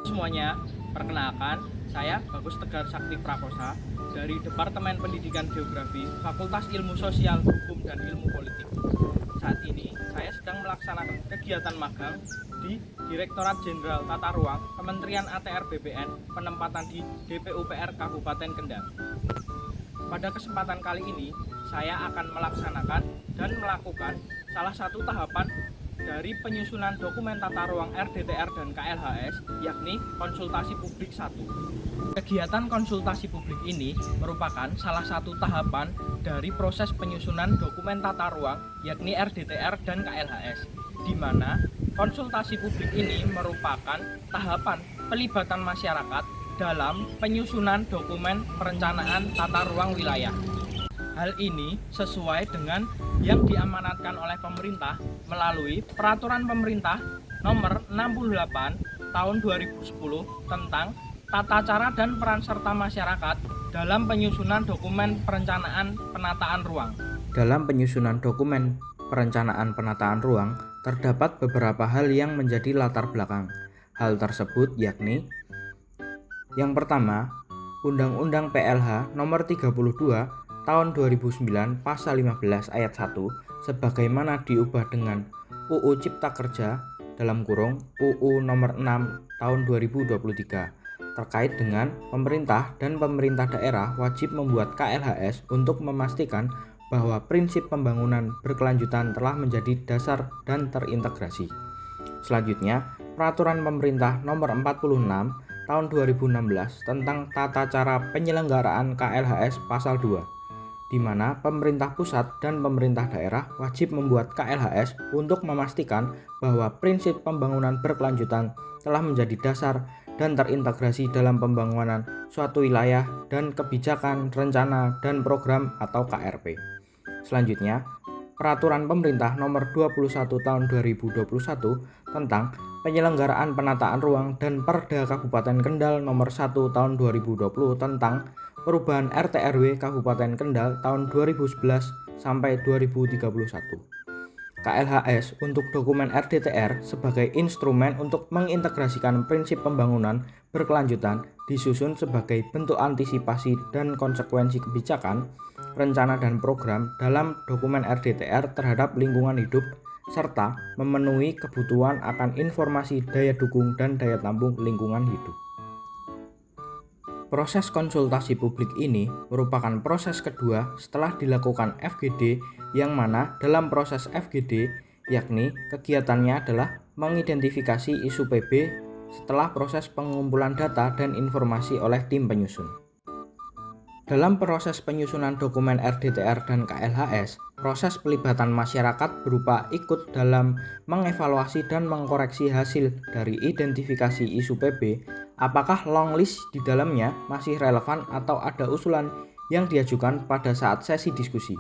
Semuanya, perkenalkan, saya Bagus Tegar Sakti Prakosa dari Departemen Pendidikan Geografi Fakultas Ilmu Sosial, Hukum, dan Ilmu Politik. Saat ini, saya sedang melaksanakan kegiatan magang di Direktorat Jenderal Tata Ruang Kementerian ATR BPN penempatan di DPUPR Kabupaten Kendal. Pada kesempatan kali ini, saya akan melaksanakan dan melakukan salah satu tahapan dari penyusunan dokumen tata ruang RDTR dan KLHS, yakni konsultasi publik 1. Kegiatan konsultasi publik ini merupakan salah satu tahapan dari proses penyusunan dokumen tata ruang, yakni RDTR dan KLHS, di mana konsultasi publik ini merupakan tahapan pelibatan masyarakat dalam penyusunan dokumen perencanaan tata ruang wilayah. Hal ini sesuai dengan yang diamanatkan oleh pemerintah melalui Peraturan Pemerintah Nomor 68 Tahun 2010 tentang tata cara dan peran serta masyarakat dalam penyusunan dokumen perencanaan penataan ruang. Dalam penyusunan dokumen perencanaan penataan ruang, terdapat beberapa hal yang menjadi latar belakang. Hal tersebut yakni: yang pertama, Undang-Undang PLH Nomor 32 Tahun 2009 Pasal 15 Ayat 1 sebagaimana diubah dengan UU Cipta Kerja (UU Nomor 6 Tahun 2023) terkait dengan pemerintah dan pemerintah daerah wajib membuat KLHS untuk memastikan bahwa prinsip pembangunan berkelanjutan telah menjadi dasar dan terintegrasi. Selanjutnya, Peraturan Pemerintah Nomor 46 Tahun 2016 tentang tata cara penyelenggaraan KLHS Pasal 2, di mana pemerintah pusat dan pemerintah daerah wajib membuat KLHS untuk memastikan bahwa prinsip pembangunan berkelanjutan telah menjadi dasar dan terintegrasi dalam pembangunan suatu wilayah dan kebijakan, rencana, dan program atau KRP. Selanjutnya, Peraturan Pemerintah Nomor 21 Tahun 2021 tentang penyelenggaraan penataan ruang dan Perda Kabupaten Kendal Nomor 1 Tahun 2020 tentang perubahan RT/RW Kabupaten Kendal tahun 2011 sampai 2031. KLHS untuk dokumen RDTR sebagai instrumen untuk mengintegrasikan prinsip pembangunan berkelanjutan disusun sebagai bentuk antisipasi dan konsekuensi kebijakan, rencana dan program dalam dokumen RDTR terhadap lingkungan hidup serta memenuhi kebutuhan akan informasi daya dukung dan daya tampung lingkungan hidup. Proses konsultasi publik ini merupakan proses kedua setelah dilakukan FGD, yang mana dalam proses FGD yakni kegiatannya adalah mengidentifikasi isu PB setelah proses pengumpulan data dan informasi oleh tim penyusun. Dalam proses penyusunan dokumen RDTR dan KLHS, proses pelibatan masyarakat berupa ikut dalam mengevaluasi dan mengkoreksi hasil dari identifikasi isu PB, apakah long list di dalamnya masih relevan atau ada usulan yang diajukan pada saat sesi diskusi.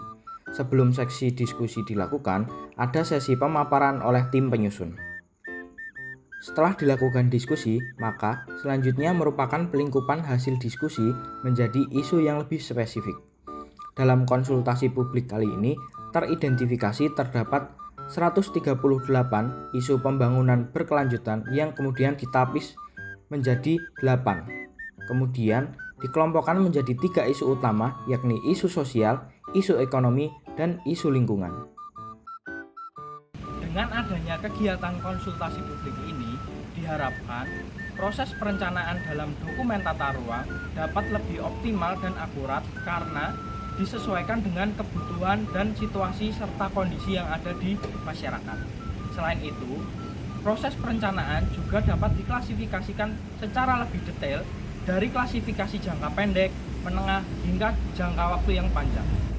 Sebelum sesi diskusi dilakukan, ada sesi pemaparan oleh tim penyusun. Setelah dilakukan diskusi, maka selanjutnya merupakan pelingkupan hasil diskusi menjadi isu yang lebih spesifik. Dalam konsultasi publik kali ini, teridentifikasi terdapat 138 isu pembangunan berkelanjutan yang kemudian ditapis menjadi 8. Kemudian dikelompokkan menjadi 3 isu utama, yakni isu sosial, isu ekonomi, dan isu lingkungan. Dengan adanya kegiatan konsultasi publik ini, diharapkan proses perencanaan dalam dokumen tata ruang dapat lebih optimal dan akurat karena disesuaikan dengan kebutuhan dan situasi serta kondisi yang ada di masyarakat. Selain itu, proses perencanaan juga dapat diklasifikasikan secara lebih detail dari klasifikasi jangka pendek, menengah, hingga jangka waktu yang panjang.